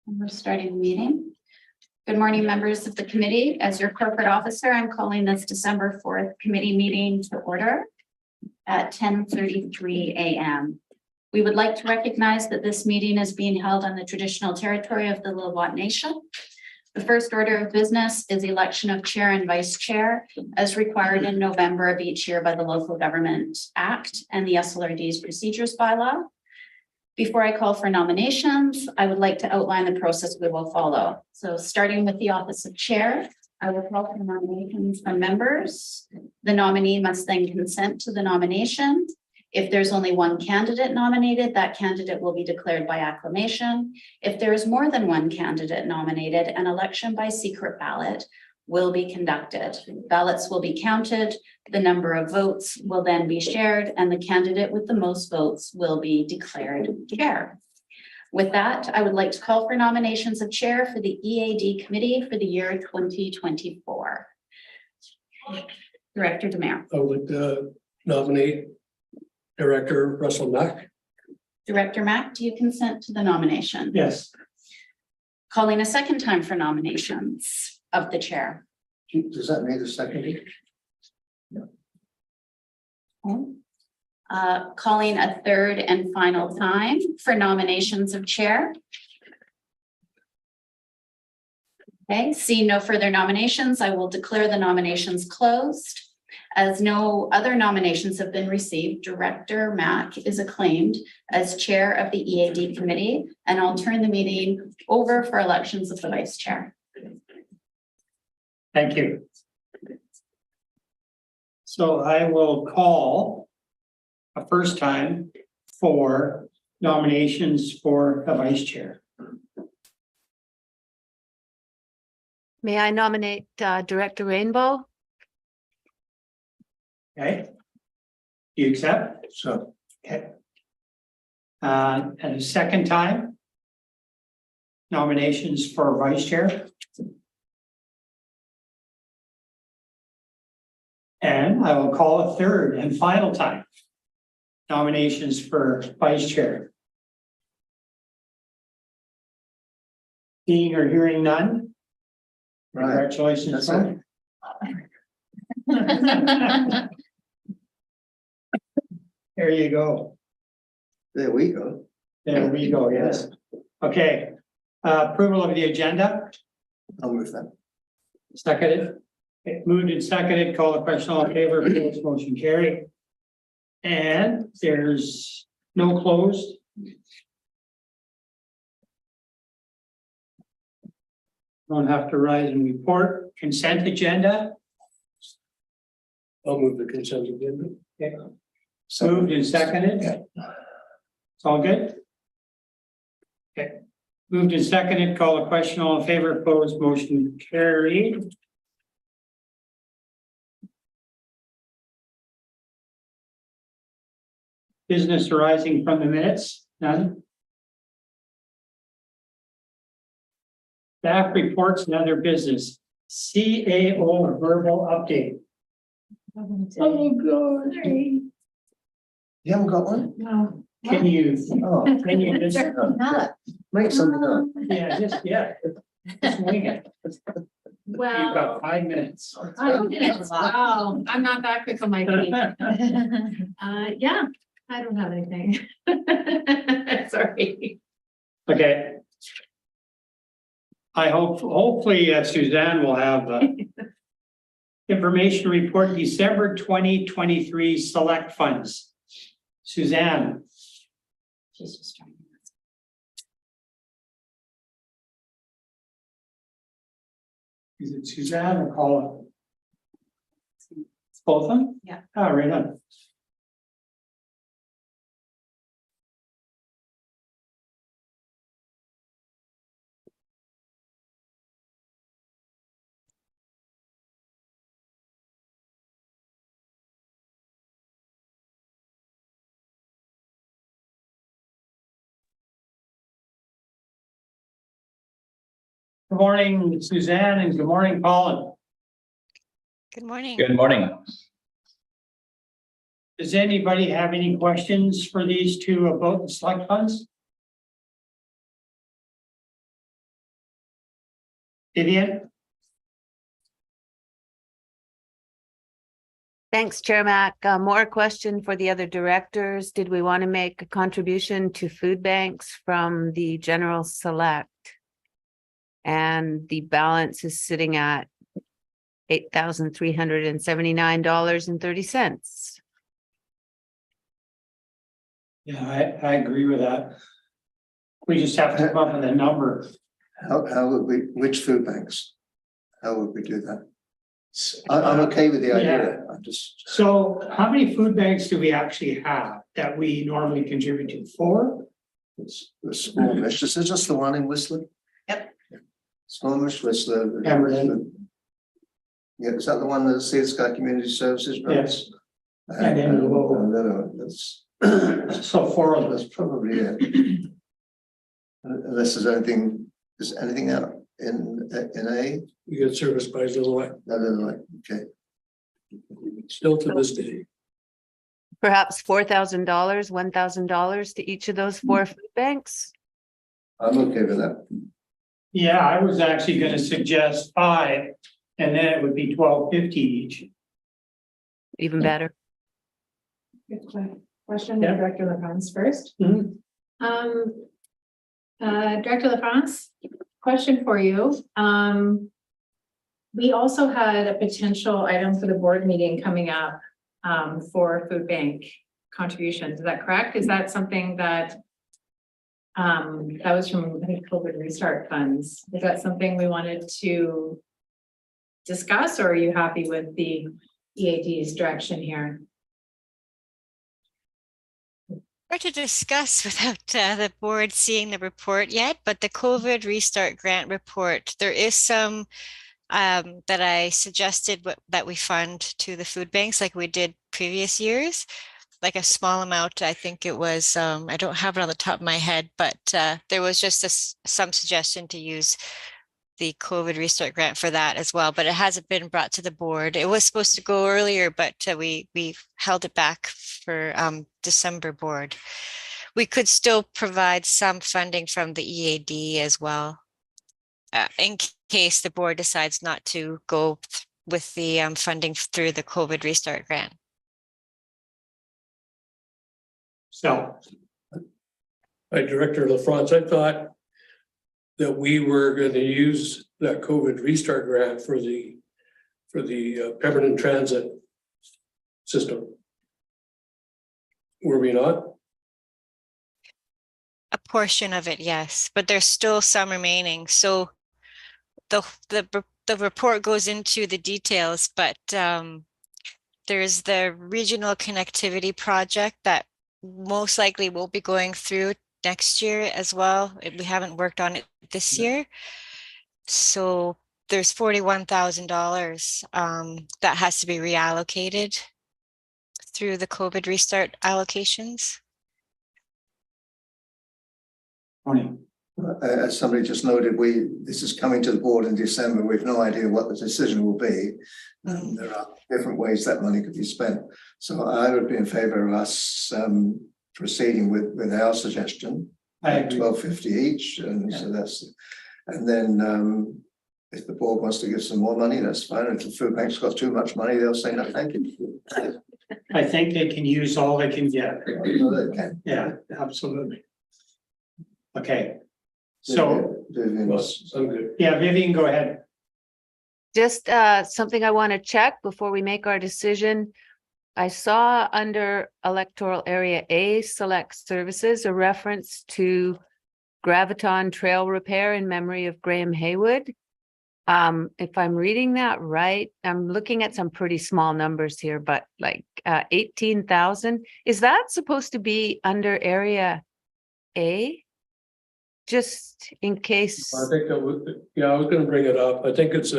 We're starting the meeting. Good morning, members of the committee. As your corporate officer, I'm calling this December 4th committee meeting to order at 10:33 a.m. We would like to recognize that this meeting is being held on the traditional territory of the Lillooet Nation. The first order of business is election of chair and vice chair as required in November of each year by the Local Government Act and the SLRD's procedures bylaw. Before I call for nominations, I would like to outline the process we will follow. So starting with the office of chair, I will call for nominations from members. The nominee must then consent to the nomination. If there's only one candidate nominated, that candidate will be declared by acclamation. If there is more than one candidate nominated, an election by secret ballot will be conducted. Ballots will be counted, the number of votes will then be shared, and the candidate with the most votes will be declared chair. With that, I would like to call for nominations of chair for the EAD committee for the year 2024. Director Demare. I would nominate Director Russell Mack. Director Mack, do you consent to the nomination? Yes. Calling a second time for nominations of the chair. Does that make a second? Calling a third and final time for nominations of chair. Okay, seeing no further nominations, I will declare the nominations closed. As no other nominations have been received, Director Mack is acclaimed as chair of the EAD committee, and I'll turn the meeting over for elections of the vice chair. Thank you. So I will call a first time for nominations for a vice chair. May I nominate Director Rainbow? Okay. Do you accept? So Okay. And a second time, nominations for vice chair. And I will call a third and final time, nominations for vice chair. Seeing or hearing none? Congratulations. That's Tom. There you go. there we go. There we go, yes. Okay, approval of the agenda, I'll move that. seconded. Okay, moved and seconded, call the question, all in favor, opposed, motion carried. And there's no closed. Don't have to rise and report. Consent agenda, I'll move the consent agenda. okay. Moved and seconded. It's all good? Okay. Moved and seconded, call the question, all in favor, opposed, motion carried. Business arising from the minutes, none. Staff reports and other business. CAO verbal update. Oh, God. You haven't got one? No. Can you Oh, just, make something up. just wing it. You've got 5 minutes. Wow, I'm not that quick on my feet. Yeah, I don't have anything. Sorry. Okay. I hopefully Suzanne will have information report December 2023 select funds. Suzanne. She's just trying. Is it Suzanne or Colin? Both of them? Yeah. Oh, right on. Good morning, Suzanne, and good morning, Colin. Good morning. Good morning. Does anybody have any questions for these two about the select funds? Vivian? Thanks, Chair Mac. More question for the other directors. Did we want to make a contribution to food banks from the general select? And the balance is sitting at $8,379.30. Yeah, I agree with that. We just have to come up with a number. How would we, which food banks? How would we do that? I'm okay with the idea. I'm just, So how many food banks do we actually have that we normally contribute to? 4? it's Squamish. Is it just the one in Whistler? Yep. Squamish, Whistler. Pemberton. Yeah, is that the one that Sea Sky Community Services runs? Yes. And then Lowell. No, that's So 4 of us. probably it. Unless there's anything out in A? You get service by Lillooet, No, okay. still to this day. Perhaps $4,000, $1,000 to each of those 4 food banks? I'm okay with that. Yeah, I was actually gonna suggest 5, and then it would be $12.50 each. Even better. Good question, Yeah. Director LaFrance first. Mhm. Director LaFrance, question for you. We also had a potential item for the board meeting coming up for food bank contributions. Is that correct? Is that something that that was from, I think, COVID restart funds? Is that something we wanted to discuss, or are you happy with the EAD's direction here? Hard to discuss without the board seeing the report yet, but the COVID restart grant report, there is some that I suggested that we fund to the food banks like we did previous years, like a small amount. I think it was, I don't have it on the top of my head, but there was just some suggestion to use the COVID restart grant for that as well, but it hasn't been brought to the board. It was supposed to go earlier, but we held it back for December board. We could still provide some funding from the EAD as well, in case the board decides not to go with the funding through the COVID restart grant. So, Director LaFrance, I thought that we were going to use that COVID restart grant for the Pemberton Transit system. Were we not? A portion of it, yes, but there's still some remaining. So the report goes into the details, but there's the regional connectivity project that most likely will be going through next year as well. We haven't worked on it this year. So there's $41,000 that has to be reallocated through the COVID restart allocations. Tony. As somebody just noted, this is coming to the board in December. We've no idea what the decision will be. There are different ways that money could be spent. So I would be in favor of us proceeding with our suggestion. I agree. $12.50 each, and so and then if the board wants to give some more money, that's fine. If the food bank's got too much money, they'll say no, thank you. I think they can use all they can get. They can. Yeah, absolutely. Okay. So, Vivian's- I'm good. yeah, Vivian, go ahead. Just something I want to check before we make our decision. I saw under electoral area A, select services, a reference to Graviton Trail repair in memory of Graham Haywood. If I'm reading that right, I'm looking at some pretty small numbers here, but like 18,000. Is that supposed to be under area A? Just in case. I think I was going to bring it up. I think it's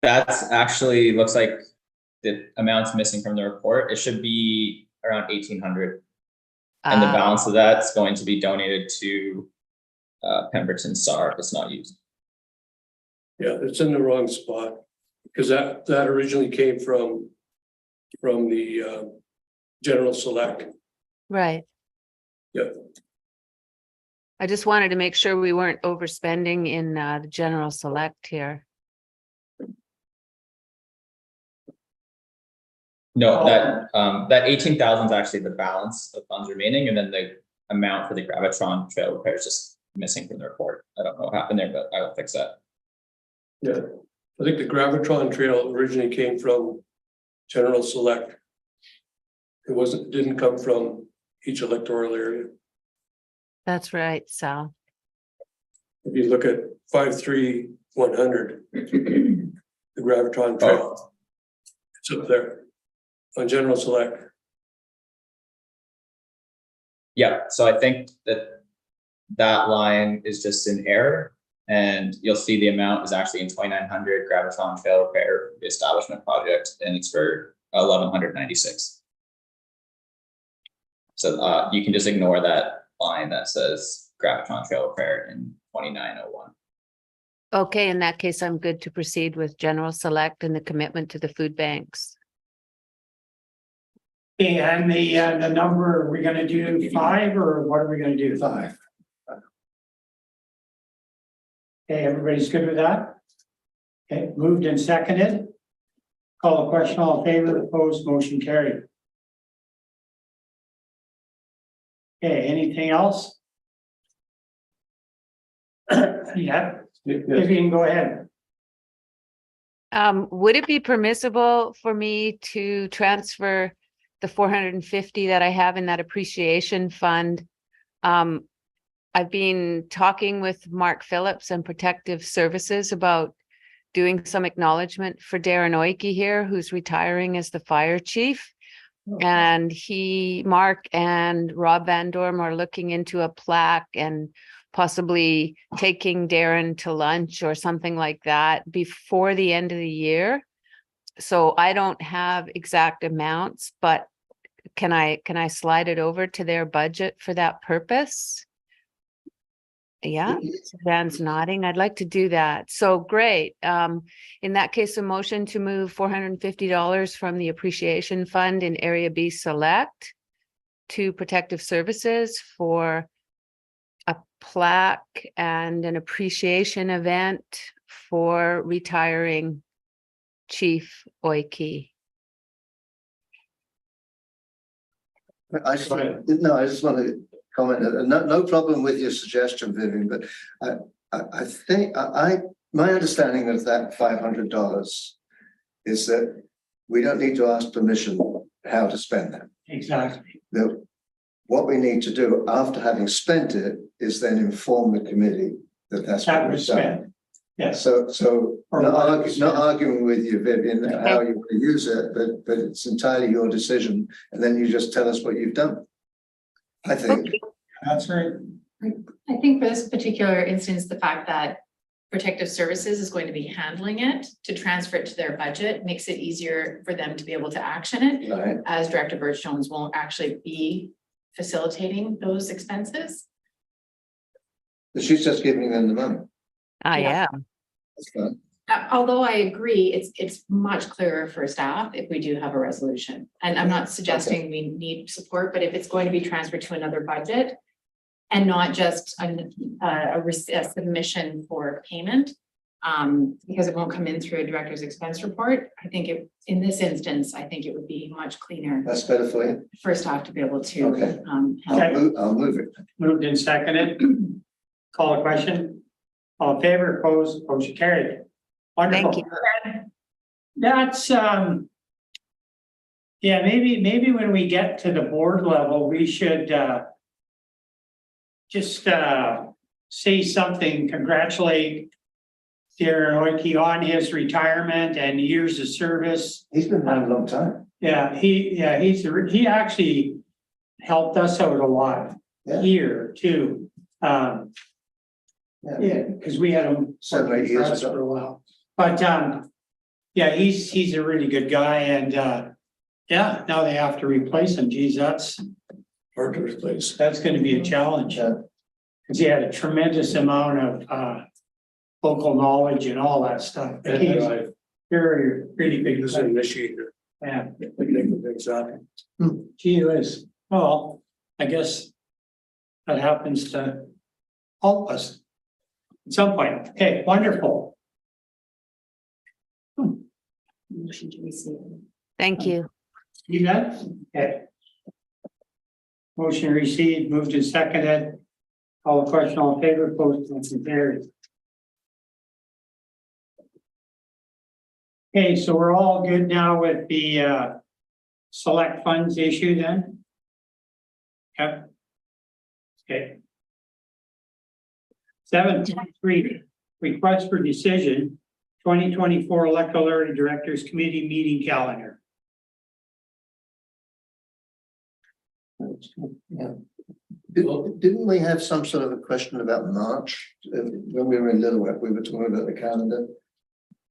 That's actually looks like the amount's missing from the report. It should be around 1,800, and the balance of that's going to be donated to Pemberton SAR if it's not used. yeah, it's in the wrong spot because that originally came from the general select. Right. Yep. I just wanted to make sure we weren't overspending in the general select here. No, that 18,000 is actually the balance of funds remaining, and then the amount for the Gravitron trail repair is just missing from the report. I don't know what happened there, but I will fix that. Yeah, I think the Gravitron Trail originally came from General Select. It didn't come from each electoral area. That's right, Sal. If you look at 53100, the Gravitron Trail, it's up there on General Select. Yeah, so I think that line is just in error, and you'll see the amount is actually in 2,900 Gravitron Trail Repair Establishment Project, and it's for 1,196. So you can just ignore that line that says Gravitron Trail Repair in 2901. Okay, in that case, I'm good to proceed with general select and the commitment to the food banks. Okay, and the number, are we gonna do 5 or what are we gonna do? 5. Okay, everybody's good with that? Okay, moved and seconded. Call a question, all in favor, opposed, motion carried. Okay, anything else? Yeah, if you can go ahead. Would it be permissible for me to transfer the 450 that I have in that appreciation fund? I've been talking with Mark Phillips and Protective Services about doing some acknowledgement for Darren Oike here, who's retiring as the fire chief. And Mark and Rob Van Dorm are looking into a plaque and possibly taking Darren to lunch or something like that before the end of the year. So I don't have exact amounts, but can I slide it over to their budget for that purpose? Yeah, Dan's nodding. I'd like to do that. So great. In that case, a motion to move $450 from the appreciation fund in Area B Select to Protective Services for a plaque and an appreciation event for retiring Chief Oike. I just want to comment. No problem with your suggestion, Vivian, but I think my understanding of that $500 is that we don't need to ask permission how to spend that. Exactly. That what we need to do after having spent it is then inform the committee that that's what we've done. Yes. So not arguing with you, Vivian, how you want to use it, but it's entirely your decision, and then you just tell us what you've done. I think That's right. I think for this particular instance, the fact that Protective Services is going to be handling it to transfer it to their budget makes it easier for them to be able to action it, right. as Director Birch-Jones won't actually be facilitating those expenses. But she's just giving them the money. I Yeah. am. That's fine. Although I agree, it's much clearer for staff if we do have a resolution. And I'm not suggesting we need support, but if it's going to be transferred to another budget and not just a submission for payment, because it won't come in through a director's expense report, I think in this instance, I think it would be much cleaner That's better for you. for staff to be able to. Okay. Handle. I'll move it. Moved and seconded. Call a question. All in favor, opposed, motion carried. Wonderful. Thank you. That's yeah, maybe when we get to the board level, we should just say something, congratulate Darren Oike on his retirement and years of service. He's been around a long time. Yeah, he actually helped us out a lot here too. Yeah, because we had him 7 or 8 years ago. for a while. But yeah, he's a really good guy, and yeah, now they have to replace him. Geez, that's Hard to replace. going to be a challenge. Because he had a tremendous amount of local knowledge and all that stuff. And He's really big big as guy. an initiator. Yeah, Exactly. gee whiz. Well, I guess that happens to help us at some point. Okay, wonderful. Motion to receive. Thank you. You got? Okay. Motion received, moved and seconded. Call the question, all in favor, opposed, motion carried. Okay, so we're all good now with the select funds issue then? Yep. Okay. 7.3, request for decision, 2024 electoral area directors committee meeting calendar. Yeah. Didn't we have some sort of a question about March? When we were in Lillooet, we were talking about the calendar.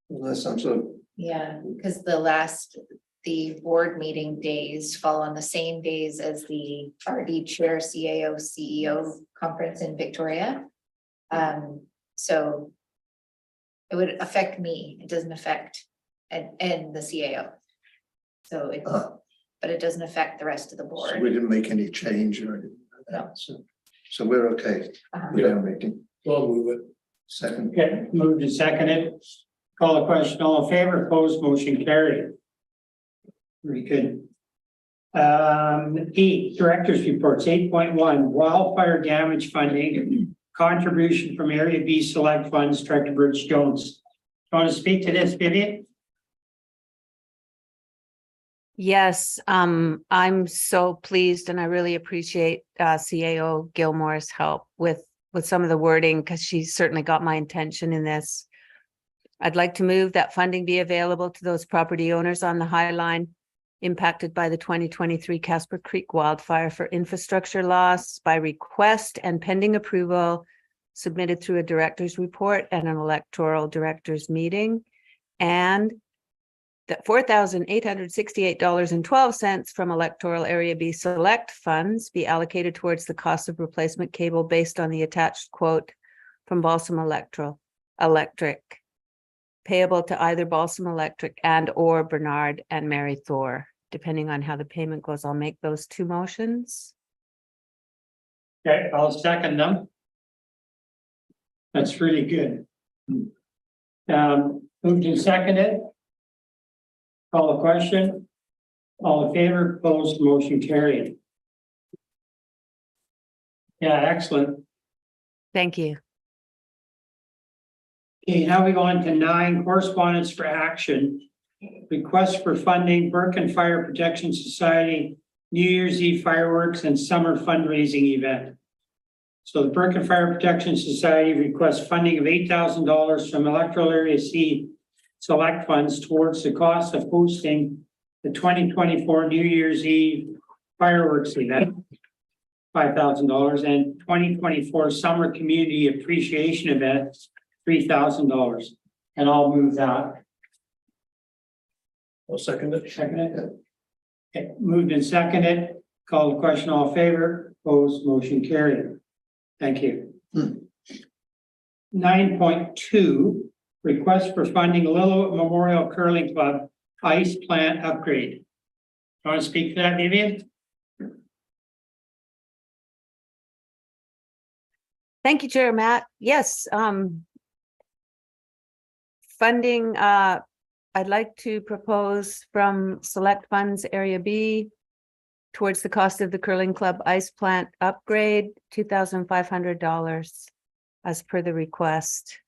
Was there some sort of, Yeah, because the board meeting days fall on the same days as the RD Chair CAO CEO conference in Victoria. So it would affect me. It doesn't affect and the CAO. So it, but it doesn't affect the rest of the so board. we didn't make any change or anything like that, so we're okay with our meeting. I'll move it. Second, Okay, moved and seconded. Call the question, all in favor, opposed, motion carried. Very good. 8, directors reports, 8.1, wildfire damage funding, contribution from Area B Select Funds, Director Bruce Jones. Do you want to speak to this, Vivian? Yes, I'm so pleased and I really appreciate CAO Gilmore's help with some of the wording because she certainly got my attention in this. I'd like to move that funding be available to those property owners on the High Line impacted by the 2023 Casper Creek wildfire for infrastructure loss by request and pending approval submitted through a director's report and an electoral director's meeting, and that $4,868.12 from electoral area B select funds be allocated towards the cost of replacement cable based on the attached quote from Balsam Electric, payable to either Balsam Electric and or Bernard and Mary Thor. Depending on how the payment goes, I'll make those 2 motions. Okay, I'll second them. That's really good. Moved and seconded. Call the question. All in favor, opposed, motion carried. Yeah, excellent. Thank you. Okay, now we go on to 9, correspondence for action. Request for funding, Burke Fire Protection Society, New Year's Eve fireworks and summer fundraising event. So the Burke Fire Protection Society requests funding of $8,000 from electoral area C select funds towards the cost of hosting the 2024 New Year's Eve fireworks event, $5,000, and 2024 summer community appreciation event, $3,000. And I'll move that. I'll second it. Seconded. Okay, moved and seconded. Call the question, all in favor, opposed, motion carried. Thank you. 9.2, request for funding Lillooet Memorial Curling Club ice plant upgrade. You want to speak to that, Vivian? Thank you, Chair Matt. Yes, funding, I'd like to propose from Select Funds Area B towards the cost of the Curling Club ice plant upgrade, $2,500 as per the request.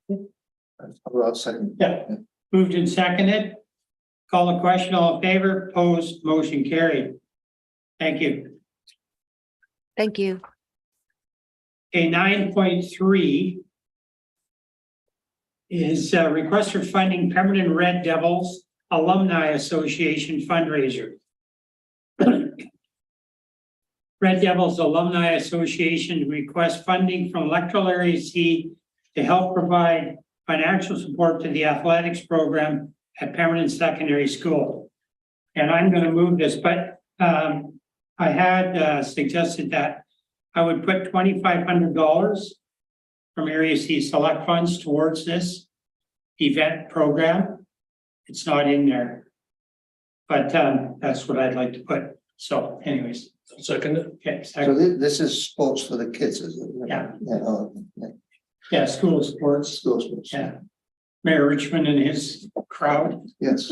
I'll second. Yeah. Moved and seconded. Call the question, all in favor, opposed, motion carried. Thank you. Thank you. Okay, 9.3 is a request for funding Pemberton Red Devils Alumni Association fundraiser. Red Devils Alumni Association requests funding from electoral area C to help provide financial support to the athletics program at Pemberton Secondary School. And I'm going to move this, but I had suggested that I would put $2,500 from Area C select funds towards this event program. It's not in there, but that's what I'd like to put. So anyways, Second it. Okay, So second, this is sports for the kids, is it? Yeah. Yeah, yeah, school sports, school sports. yeah. Mayor Richmond and his crowd. Yes,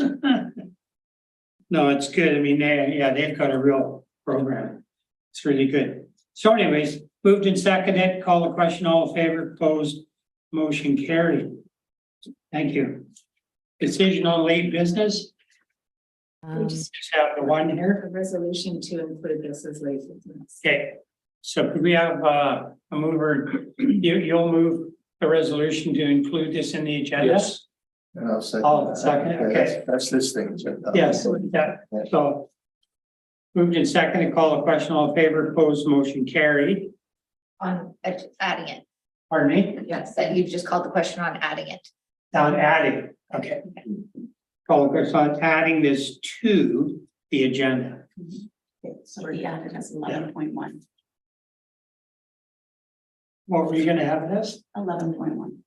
No, it's good. I mean, they've got a real program. It's really good. So anyways, moved and seconded, call the question, all in favor, opposed, motion carried. Thank you. Decision on late business, Um, just have the one here. A resolution to include this as late business. Okay, so could we have a mover, you'll move a resolution to include this in the agenda? Yes. and I'll say. I'll second, okay. That's this thing. isn't it? Yes, yeah, so. Moved in second, call the question, all in favor, opposed, motion carried. On adding it, Pardon me, yes, that you've just called the question on adding it. on adding, okay. Call the question on adding this to the agenda. So we added as 11.1. What were you gonna have this? 11.1.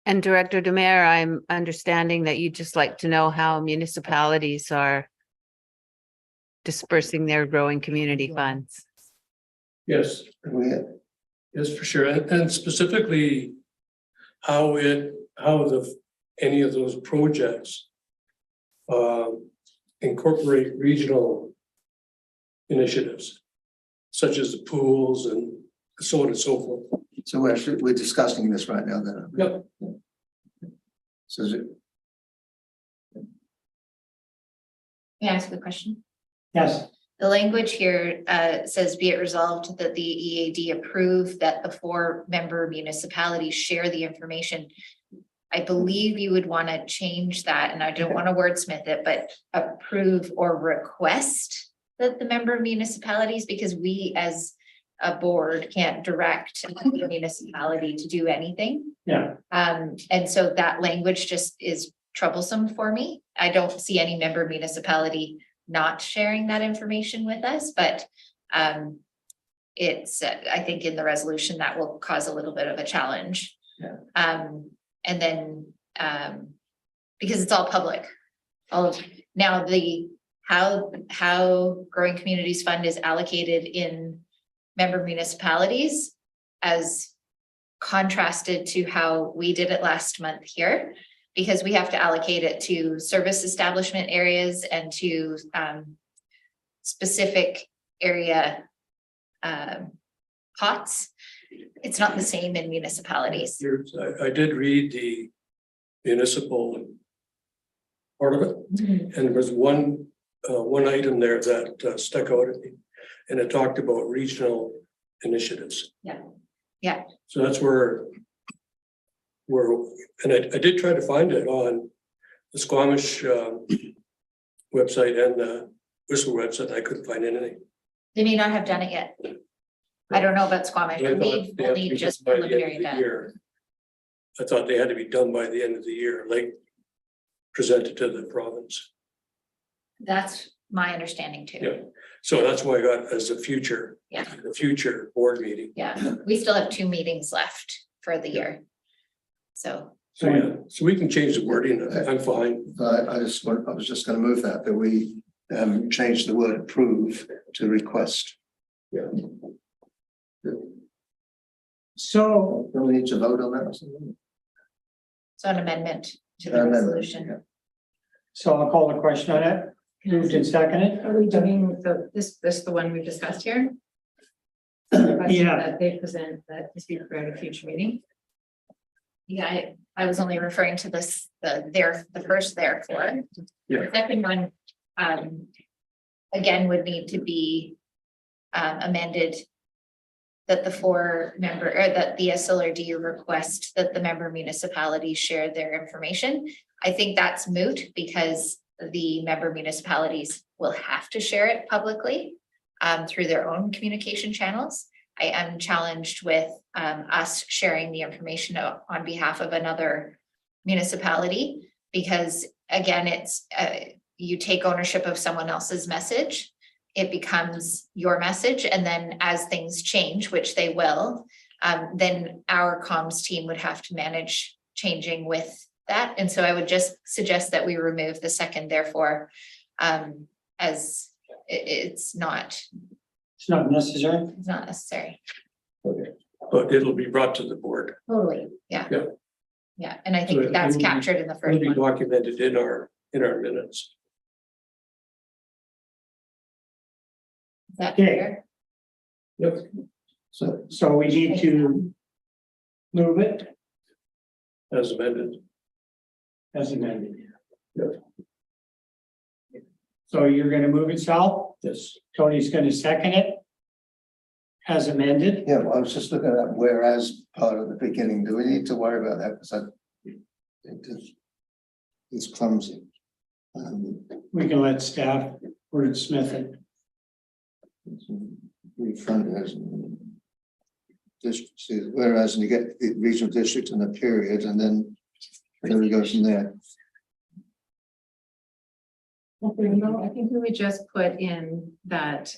And Director Demare, I'm understanding that you'd just like to know how municipalities are dispersing their growing community funds. Yes, yes, for sure. And specifically how any of those projects incorporate regional initiatives, such as the pools and so on and so forth. So we're discussing this right now then. Yep. So is it, May I ask a question? Yes, The language here says, be it resolved that the EAD approve that the 4-member municipalities share the information. I believe you would want to change that, and I don't want to wordsmith it, but approve or request that the member municipalities, because we as a board can't direct the municipality to do anything. yeah, And so that language just is troublesome for me. I don't see any member municipality not sharing that information with us, but it's, I think in the resolution that will cause a little bit of a challenge. Yeah. And then, because it's all public, now how Growing Communities Fund is allocated in member municipalities as contrasted to how we did it last month here, because we have to allocate it to service establishment areas and to specific area pots. It's not the same in municipalities. I did read the municipal part of it, and there was one item there that stuck out at me, and it talked about regional initiatives. Yeah. So that's where, and I did try to find it on the Squamish website and the Whistler website. I couldn't find anything. They may not have done it yet. I don't know about Squamish. I thought We've they had to only be just done by the end of preliminary the done. year. I thought they had to be done by the end of the year, like presented to the province. That's my understanding too. Yeah. So that's why I got as a future, Yeah. the future board meeting. Yeah, we still have 2 meetings left for the year. So, So yeah, so we can change the wording. I'm fine. I was just gonna move that we change the word approve to request. Yeah. so, Do we need to vote on that or something? so an amendment to the Amendment, resolution. so I'll call the question on it, moved and seconded. Are we doing this the one we've discussed here? The question Yeah. That they present that is be prepared at a future meeting. Yeah, I was only referring to this, the first therefore. Yeah. The second one, again, would need to be amended that the 4-member, or that the SLRD request that the member municipalities share their information. I think that's moot because the member municipalities will have to share it publicly through their own communication channels. I am challenged with us sharing the information on behalf of another municipality, because again, it's you take ownership of someone else's message. It becomes your message. And then as things change, which they will, then our comms team would have to manage changing with that. And so I would just suggest that we remove the second, therefore, as it's not necessary. necessary. Okay, but it'll be brought to the board. Totally, yeah. Yeah. Yeah, and I So think that's it'll be- captured in the It'll first be one. documented in our minutes. Is that Okay. clear? Yep. So we need to move it As amended. as amended. Yep. So you're gonna move it, Sal? Yes. Tony's gonna second it as amended. Yeah, well, I was just looking at that whereas part at the beginning. Do we need to worry about that? Because it's clumsy. We can let staff wordsmith it. Refund as district, whereas and you get the regional district in a period and then we go from there. I think we would just put in that,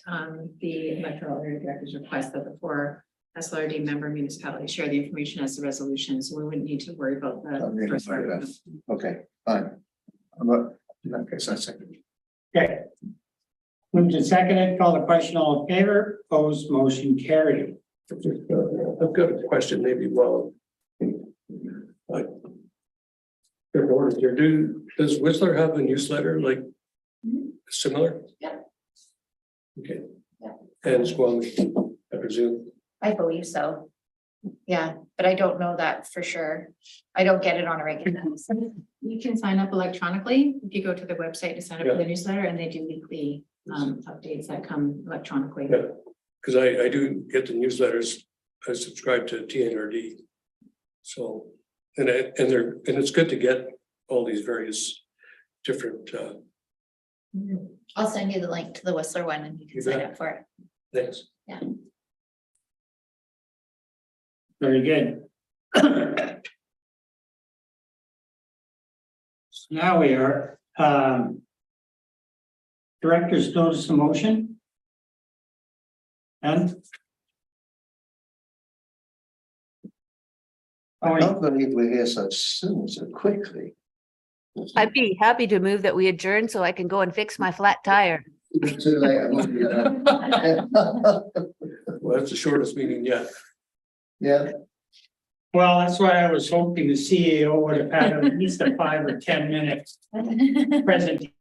the electoral area director's request that the 4 SLRD member municipalities share the information as the resolution, so we wouldn't need to worry about Not the really first worried part. about it. Okay, fine. I'm not, in that case, I second. Okay. Moved and seconded, call the question, all in favor, opposed, motion carried. I've got a question, maybe while. Does Whistler have a newsletter like similar? Yeah. Okay. Yeah. And Squamish, I presume. I believe so. Yeah, but I don't know that for sure. I don't get it on a regular basis. You can sign up electronically if you go to the website to sign up for Yeah. the newsletter, and they do weekly updates that come electronically. Yeah. Because I do get the newsletters. I subscribe to TNRD. So, and it's good to get all these various different I'll send you the link to the Whistler one and you can You sign bet. up for it. things. Very good. So now we are, director's notice of motion. And I can't believe we're here so soon, so quickly. I'd be happy to move that we adjourn so I can go and fix my flat tire. Too late. I won't be there. Well, that's the shortest meeting yet. Yeah, well, that's why I was hoping the CEO would have had at least a 5 or 10 minute presentation